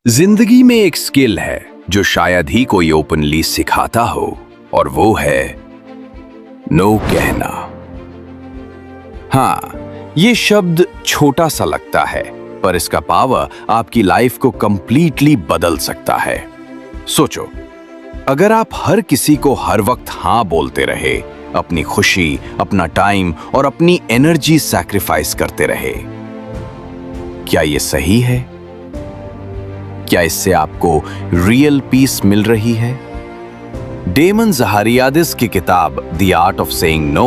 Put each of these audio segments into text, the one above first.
जिंदगी में एक स्किल है जो शायद ही कोई ओपनली सिखाता हो, और वो है नो कहना। हाँ, ये शब्द छोटा सा लगता है, पर इसका पावर आपकी लाइफ को कंप्लीटली बदल सकता है। सोचो, अगर आप हर किसी को हर वक्त हाँ बोलते रहे, अपनी खुशी, अपना टाइम और अपनी एनर्जी सैक्रिफाइस करते रहे, क्या ये सही है? क्या इससे आपको रियल पीस मिल रही है? डेमन ज़हारियादिस की किताब the art of saying no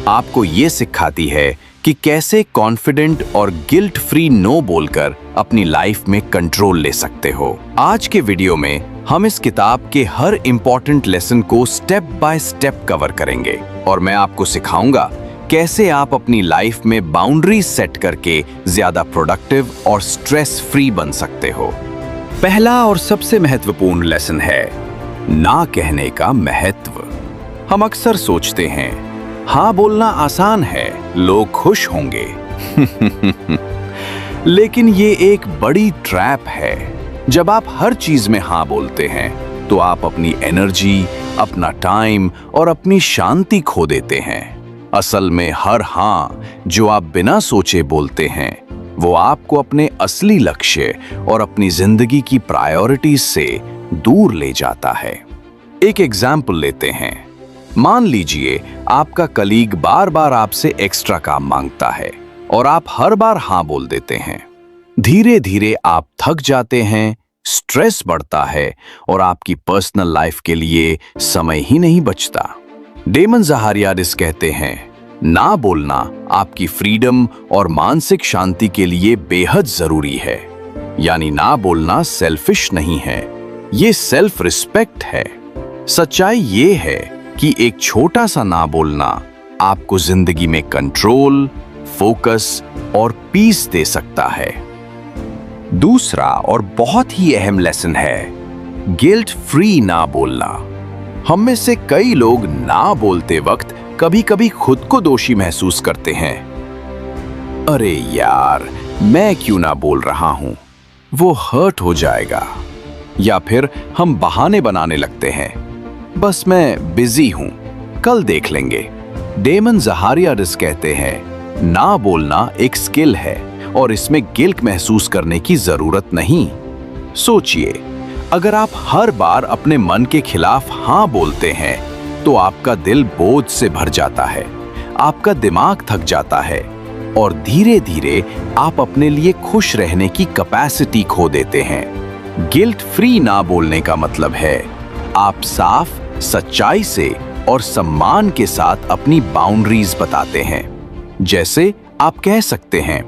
आपको ये सिखाती है कि कैसे कॉन्फिडेंट और गिल्ट फ्री नो बोलकर अपनी लाइफ में कंट्रोल ले सकते हो। आज के वीडियो में हम इस किताब के हर इंपॉर्टेंट लेसन को स्टेप बाय स्टेप कवर करेंगे, और मैं आपको सिखाऊंगा कैसे आप अपनी लाइफ में बाउंड्रीज सेट करके ज्यादा प्रोडक्टिव और स्ट्रेस फ्री बन सकते हो। पहला और सबसे महत्वपूर्ण लेसन है ना कहने का महत्व। हम अक्सर सोचते हैं हाँ बोलना आसान है, लोग खुश होंगे। लेकिन ये एक बड़ी ट्रैप है। जब आप हर चीज में हाँ बोलते हैं तो आप अपनी एनर्जी, अपना टाइम और अपनी शांति खो देते हैं। असल में हर हाँ जो आप बिना सोचे बोलते हैं वो आपको अपने असली लक्ष्य और अपनी जिंदगी की प्रायोरिटीज से दूर ले जाता है। एक एग्जाम्पल लेते हैं। मान लीजिए आपका कलीग बार बार आपसे एक्स्ट्रा काम मांगता है और आप हर बार हाँ बोल देते हैं। धीरे धीरे आप थक जाते हैं, स्ट्रेस बढ़ता है और आपकी पर्सनल लाइफ के लिए समय ही नहीं बचता। डेमन ज़हारियादिस कहते हैं ना बोलना आपकी फ्रीडम और मानसिक शांति के लिए बेहद जरूरी है। यानी ना बोलना सेल्फिश नहीं है, ये सेल्फ रिस्पेक्ट है। सच्चाई ये है कि एक छोटा सा ना बोलना आपको जिंदगी में कंट्रोल, फोकस और पीस दे सकता है। दूसरा और बहुत ही अहम लेसन है गिल्ट फ्री ना बोलना। हम में से कई लोग ना बोलते वक्त कभी कभी खुद को दोषी महसूस करते हैं। अरे यार, मैं क्यों ना बोल रहा हूं, वो हर्ट हो जाएगा। या फिर हम बहाने बनाने लगते हैं, बस मैं बिजी हूं, कल देख लेंगे। डेमन ज़हारियादिस कहते हैं ना बोलना एक स्किल है और इसमें गिल्ट महसूस करने की जरूरत नहीं। सोचिए, अगर आप हर बार अपने मन के खिलाफ हाँ बोलते हैं तो आपका दिल बोझ से भर जाता है, आपका दिमाग थक जाता है और धीरे धीरे आप अपने लिए खुश रहने की कैपेसिटी खो देते हैं। गिल्ट फ्री ना बोलने का मतलब है आप साफ, सच्चाई से और सम्मान के साथ अपनी बाउंड्रीज बताते हैं। जैसे आप कह सकते हैं,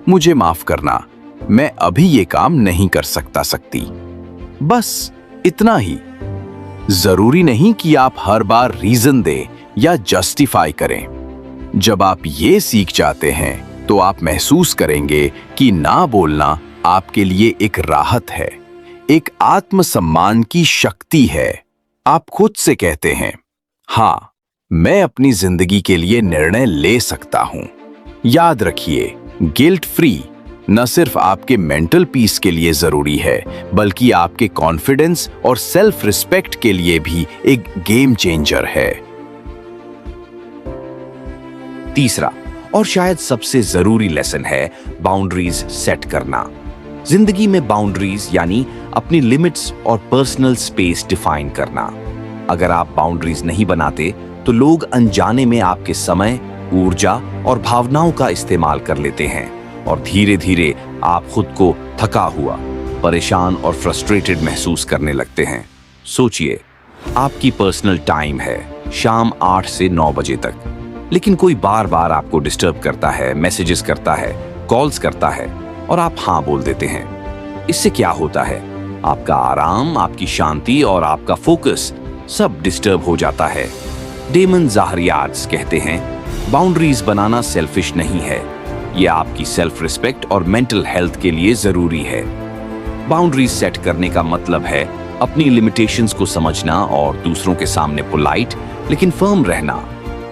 मुझे माफ करना, मैं अभी ये काम नहीं कर सकती। बस इतना ही। जरूरी नहीं कि आप हर बार रीजन दें या जस्टिफाई करें। जब आप ये सीख जाते हैं तो आप महसूस करेंगे कि ना बोलना आपके लिए एक राहत है, एक आत्मसम्मान की शक्ति है। आप खुद से कहते हैं, हाँ, मैं अपनी जिंदगी के लिए निर्णय ले सकता हूं। याद रखिए, गिल्ट फ्री न सिर्फ आपके मेंटल पीस के लिए जरूरी है, बल्कि आपके कॉन्फिडेंस और सेल्फ रिस्पेक्ट के लिए भी एक गेम चेंजर है। तीसरा और शायद सबसे जरूरी लेसन है बाउंड्रीज सेट करना। जिंदगी में बाउंड्रीज यानी अपनी लिमिट्स और पर्सनल स्पेस डिफाइन करना। अगर आप बाउंड्रीज नहीं बनाते तो लोग अनजाने में आपके समय, ऊर्जा और भावनाओं का इस्तेमाल कर लेते हैं और धीरे धीरे आप खुद को थका हुआ, परेशान और फ्रस्ट्रेटेड महसूस करने लगते हैं। सोचिए, आपकी पर्सनल टाइम है शाम 8 से 9 बजे तक, लेकिन कोई बार बार आपको डिस्टर्ब करता है, मैसेजेस करता है, कॉल्स करता है और आप हाँ बोल देते हैं। इससे क्या होता है? आपका आराम, आपकी शांति और आपका फोकस सब डिस्टर्ब हो जाता है। डेमन ज़हारियादिस कहते हैं बाउंड्रीज बनाना सेल्फिश नहीं है, ये आपकी सेल्फ रिस्पेक्ट और मेंटल हेल्थ के लिए जरूरी है। बाउंड्रीज सेट करने का मतलब है अपनी लिमिटेशंस को समझना और दूसरों के सामने पोलाइट लेकिन फर्म रहना।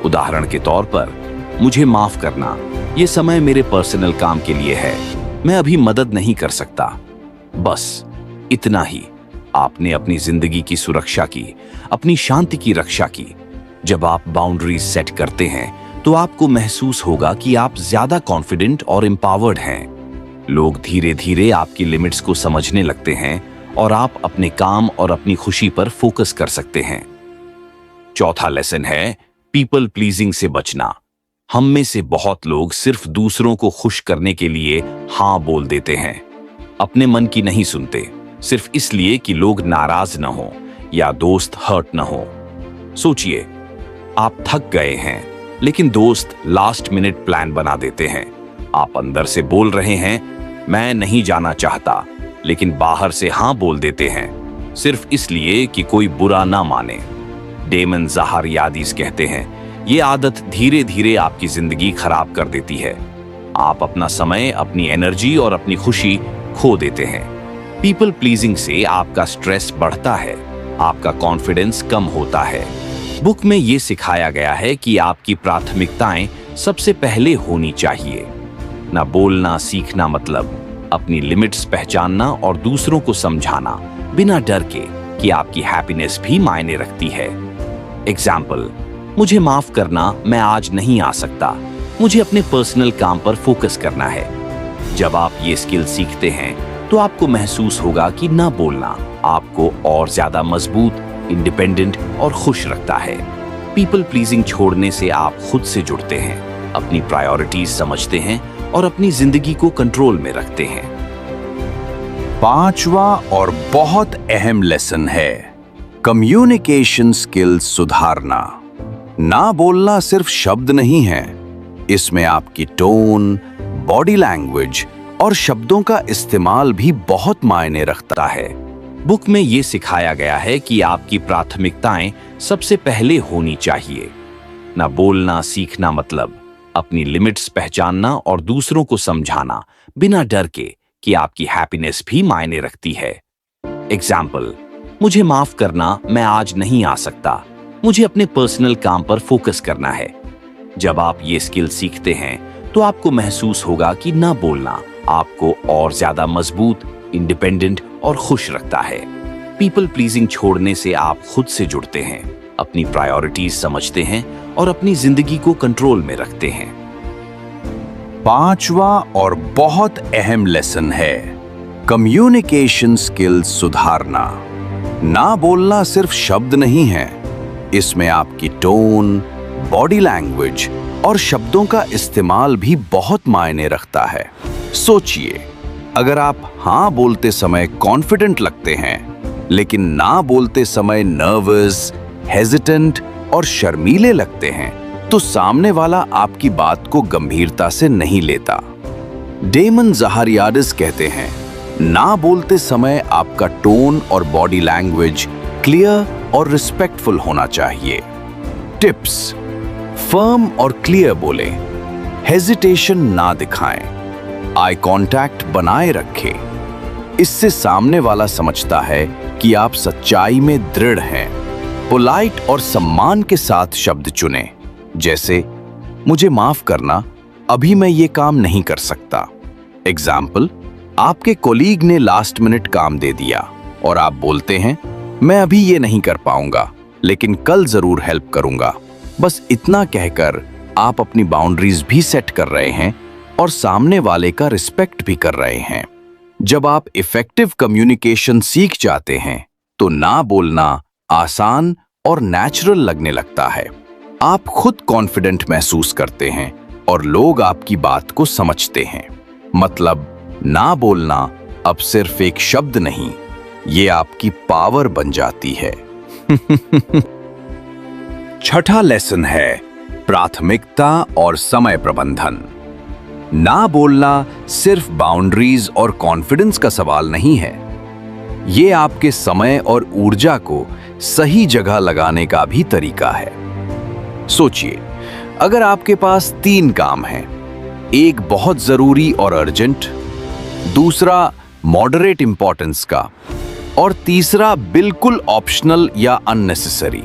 उदाहरण के तौर पर, मुझे माफ करना, ये समय मेरे पर्सनल काम के लिए है, मैं अभी मदद नहीं कर सकता। बस इतना ही। आपने अपनी जिंदगी की सुरक्षा की, अपनी शांति की रक्षा की। जब आप बाउंड्रीज सेट करते हैं तो आपको महसूस होगा कि आप ज्यादा कॉन्फिडेंट और एम्पावर्ड हैं। लोग धीरे धीरे आपकी लिमिट्स को समझने लगते हैं और आप अपने काम और अपनी खुशी पर फोकस कर सकते हैं। चौथा लेसन है पीपल प्लीजिंग से बचना। हम में से बहुत लोग सिर्फ दूसरों को खुश करने के लिए हाँ बोल देते हैं, अपने मन की नहीं सुनते, सिर्फ इसलिए कि लोग नाराज न हो या दोस्त हर्ट न हो। सोचिए, आप थक गए हैं लेकिन दोस्त लास्ट मिनट प्लान बना देते हैं। आप अंदर से बोल रहे हैं मैं नहीं जाना चाहता, लेकिन बाहर से हाँ बोल देते हैं सिर्फ इसलिए कि कोई बुरा ना माने। डेमन ज़ाहरियादिस कहते हैं ये आदत धीरे धीरे आपकी जिंदगी खराब कर देती है। आप अपना समय, अपनी एनर्जी और अपनी खुशी खो देते हैं। पीपल प्लीजिंग से आपका स्ट्रेस बढ़ता है, आपका कॉन्फिडेंस कम होता है। बुक में ये सिखाया गया है कि आपकी प्राथमिकताएं सबसे पहले होनी चाहिए। ना बोलना सीखना मतलब अपनी लिमिट्स पहचानना और दूसरों को समझाना बिना डर के कि आपकी हैप्पीनेस भी मायने रखती है। एग्जाम्पल, मुझे माफ करना, मैं आज नहीं आ सकता, मुझे अपने पर्सनल काम पर फोकस करना है। जब आप ये स्किल सीखते हैं तो आपको महसूस होगा कि ना बोलना आपको और ज्यादा मजबूत, इंडिपेंडेंट और खुश रखता है। पीपल प्लीजिंग छोड़ने से आप खुद से जुड़ते हैं, अपनी प्रायोरिटीज समझते हैं और अपनी जिंदगी को कंट्रोल में रखते हैं। पांचवा और बहुत अहम लेसन है कम्युनिकेशन स्किल्स सुधारना। ना बोलना सिर्फ शब्द नहीं है, इसमें आपकी टोन, बॉडी लैंग्वेज और शब्दों का इस्तेमाल भी बहुत मायने रखता है। बुक में ये सिखाया गया है कि आपकी प्राथमिकताएं सबसे पहले होनी चाहिए। ना बोलना सीखना मतलब अपनी लिमिट्स पहचानना और दूसरों को समझाना बिना डर के कि आपकी हैप्पीनेस भी मायने रखती है। एग्जाम्पल, मुझे माफ करना, मैं आज नहीं आ सकता, मुझे अपने पर्सनल काम पर फोकस करना है। जब आप ये स्किल सीखते हैं तो आपको महसूस होगा कि ना बोलना आपको और ज्यादा मजबूत, इंडिपेंडेंट और खुश रखता है। पीपल प्लीजिंग छोड़ने से आप खुद से जुड़ते हैं, अपनी प्रायोरिटीज समझते हैं और अपनी जिंदगी को कंट्रोल में रखते हैं। पांचवा और बहुत अहम लेसन है कम्युनिकेशन स्किल्स सुधारना। ना बोलना सिर्फ शब्द नहीं है, इसमें आपकी टोन, बॉडी लैंग्वेज और शब्दों का इस्तेमाल भी बहुत मायने रखता है। सोचिए, अगर आप हाँ बोलते समय कॉन्फिडेंट लगते हैं लेकिन ना बोलते समय नर्वस, हेजिटेंट और शर्मीले लगते हैं तो सामने वाला आपकी बात को गंभीरता से नहीं लेता। डेमन ज़ाहरियादिस कहते हैं ना बोलते समय आपका टोन और बॉडी लैंग्वेज क्लियर और रिस्पेक्टफुल होना चाहिए। टिप्स: फर्म और क्लियर बोलें, हेजिटेशन ना दिखाएं, आई कांटेक्ट बनाए रखें, इससे सामने वाला समझता है कि आप सच्चाई में दृढ़ हैं। पोलाइट और सम्मान के साथ शब्द चुनें, जैसे मुझे माफ करना, अभी मैं ये काम नहीं कर सकता। एग्जाम्पल, आपके कोलीग ने लास्ट मिनट काम दे दिया और आप बोलते हैं मैं अभी ये नहीं कर पाऊंगा लेकिन कल जरूर हेल्प करूंगा। बस इतना कहकर आप अपनी बाउंड्रीज भी सेट कर रहे हैं और सामने वाले का रिस्पेक्ट भी कर रहे हैं। जब आप इफेक्टिव कम्युनिकेशन सीख जाते हैं तो ना बोलना आसान और नेचुरल लगने लगता है। आप खुद कॉन्फिडेंट महसूस करते हैं और लोग आपकी बात को समझते हैं। मतलब ना बोलना अब सिर्फ एक शब्द नहीं, ये आपकी पावर बन जाती है। छठा लेसन है प्राथमिकता और समय प्रबंधन। ना बोलना सिर्फ बाउंड्रीज और कॉन्फिडेंस का सवाल नहीं है, ये आपके समय और ऊर्जा को सही जगह लगाने का भी तरीका है। सोचिए, अगर आपके पास 3 काम हैं, एक बहुत जरूरी और अर्जेंट, दूसरा मॉडरेट इंपॉर्टेंस का और तीसरा बिल्कुल ऑप्शनल या अननेसेसरी।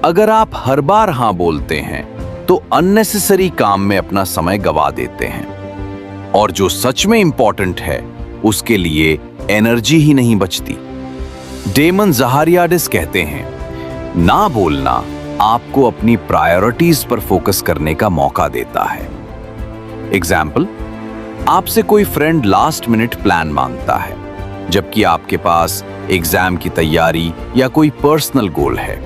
अगर आप हर बार हां बोलते हैं तो अननेसेसरी काम में अपना समय गवा देते हैं और जो सच में इंपॉर्टेंट है उसके लिए एनर्जी ही नहीं बचती। डेमन ज़हारियाडिस कहते हैं, ना बोलना आपको अपनी प्रायोरिटीज पर फोकस करने का मौका देता है। एग्जाम्पल, आपसे कोई फ्रेंड लास्ट मिनट प्लान मांगता है, जबकि आपके पास एग्जाम की तैयारी या कोई पर्सनल गोल है।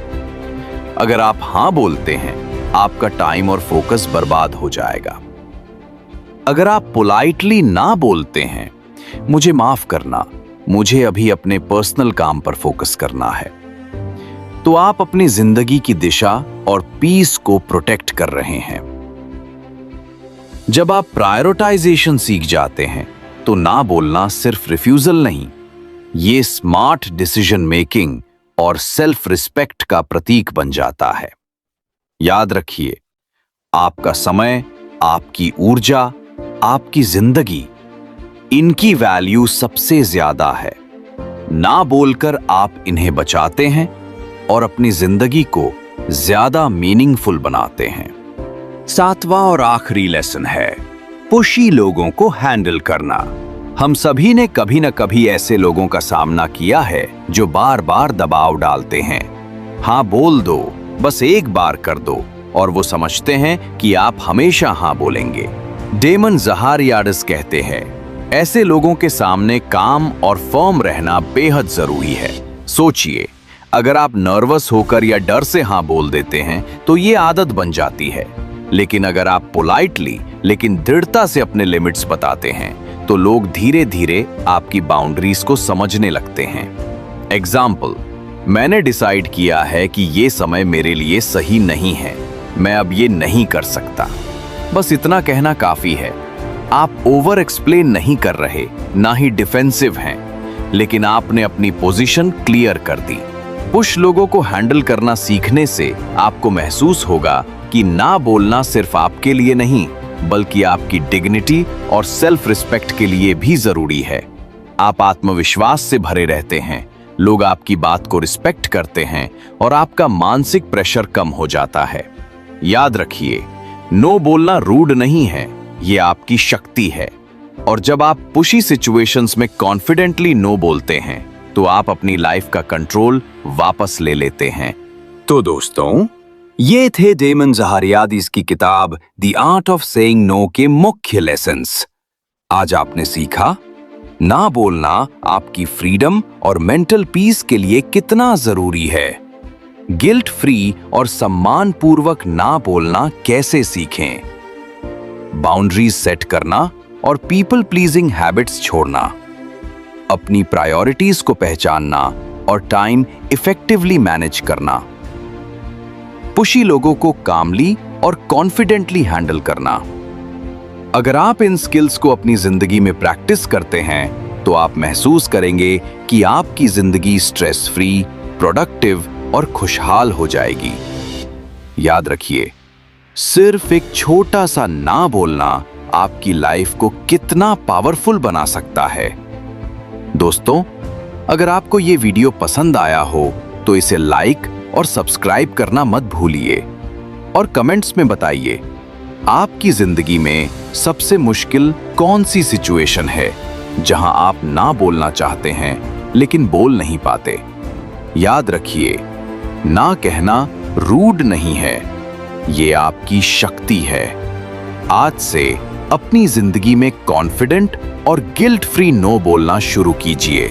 अगर आप हां बोलते हैं, आपका टाइम और फोकस बर्बाद हो जाएगा। अगर आप पोलाइटली ना बोलते हैं, मुझे माफ करना, मुझे अभी अपने पर्सनल काम पर फोकस करना है, तो आप अपनी जिंदगी की दिशा और पीस को प्रोटेक्ट कर रहे हैं। जब आप प्रायोरिटाइजेशन सीख जाते हैं, तो ना बोलना सिर्फ रिफ्यूजल नहीं, ये स्मार्ट डिसीजन मेकिंग और सेल्फ रिस्पेक्ट का प्रतीक बन जाता है। याद रखिए, आपका समय, आपकी ऊर्जा, आपकी जिंदगी, इनकी वैल्यू सबसे ज्यादा है। ना बोलकर आप इन्हें बचाते हैं और अपनी जिंदगी को ज्यादा मीनिंगफुल बनाते हैं। 7वां और आखिरी लेसन है पुशी लोगों को हैंडल करना। हम सभी ने कभी न कभी ऐसे लोगों का सामना किया है जो बार बार दबाव डालते हैं। हाँ बोल दो, बस एक बार कर दो, और वो समझते हैं कि आप हमेशा हाँ बोलेंगे। डेमन ज़हारियाडिस कहते हैं, ऐसे लोगों के सामने काम और फर्म रहना बेहद जरूरी है। सोचिए, अगर आप नर्वस होकर या डर से हाँ बोल देते हैं तो ये आदत बन जाती है, लेकिन अगर आप पोलाइटली लेकिन दृढ़ता से अपने लिमिट्स बताते हैं तो लोग धीरे धीरे आपकी बाउंड्रीज को समझने लगते हैं। एग्जाम्पल, मैंने डिसाइड किया है कि ये समय मेरे लिए सही नहीं है, मैं अब ये नहीं कर सकता। बस इतना कहना काफी है। आप ओवर एक्सप्लेन नहीं कर रहे, ना ही डिफेंसिव हैं, लेकिन आपने अपनी पोजीशन क्लियर कर दी। पुश लोगों को हैंडल करना सीखने से आपको महसूस होगा कि ना बोलना सिर्फ आपके लिए नहीं, बल्कि आपकी डिग्निटी और सेल्फ रिस्पेक्ट के लिए भी जरूरी है। आप आत्मविश्वास से भरे रहते हैं, लोग आपकी बात को रिस्पेक्ट करते हैं और आपका मानसिक प्रेशर कम हो जाता है। याद रखिए, नो बोलना रूड नहीं है, ये आपकी शक्ति है। और जब आप पुशी सिचुएशंस में कॉन्फिडेंटली नो बोलते हैं, तो आप अपनी लाइफ का कंट्रोल वापस ले लेते हैं। तो दोस्तों, ये थे डेमन ज़हारियाडिस की किताब the art of saying no के मुख्य लेसन्स। आज आपने सीखा, ना बोलना आपकी फ्रीडम और मेंटल पीस के लिए कितना जरूरी है। गिल्ट फ्री और सम्मान पूर्वक ना बोलना कैसे सीखें। बाउंड्रीज सेट करना और पीपल प्लीजिंग हैबिट्स छोड़ना। अपनी प्रायोरिटीज को पहचानना और टाइम इफेक्टिवली मैनेज करना। पुशी लोगों को कामली और कॉन्फिडेंटली हैंडल करना। अगर आप इन स्किल्स को अपनी जिंदगी में प्रैक्टिस करते हैं, तो आप महसूस करेंगे कि आपकी जिंदगी स्ट्रेस फ्री, प्रोडक्टिव और खुशहाल हो जाएगी। याद रखिए, सिर्फ एक छोटा सा ना बोलना आपकी लाइफ को कितना पावरफुल बना सकता है। दोस्तों, अगर आपको ये वीडियो पसंद आया हो तो इसे लाइक और सब्सक्राइब करना मत भूलिए और कमेंट्स में बताइए, आपकी जिंदगी में सबसे मुश्किल कौन सी सिचुएशन है जहां आप ना बोलना चाहते हैं लेकिन बोल नहीं पाते। याद रखिए, ना कहना रूड नहीं है, ये आपकी शक्ति है। आज से अपनी जिंदगी में कॉन्फिडेंट और गिल्ट फ्री नो बोलना शुरू कीजिए।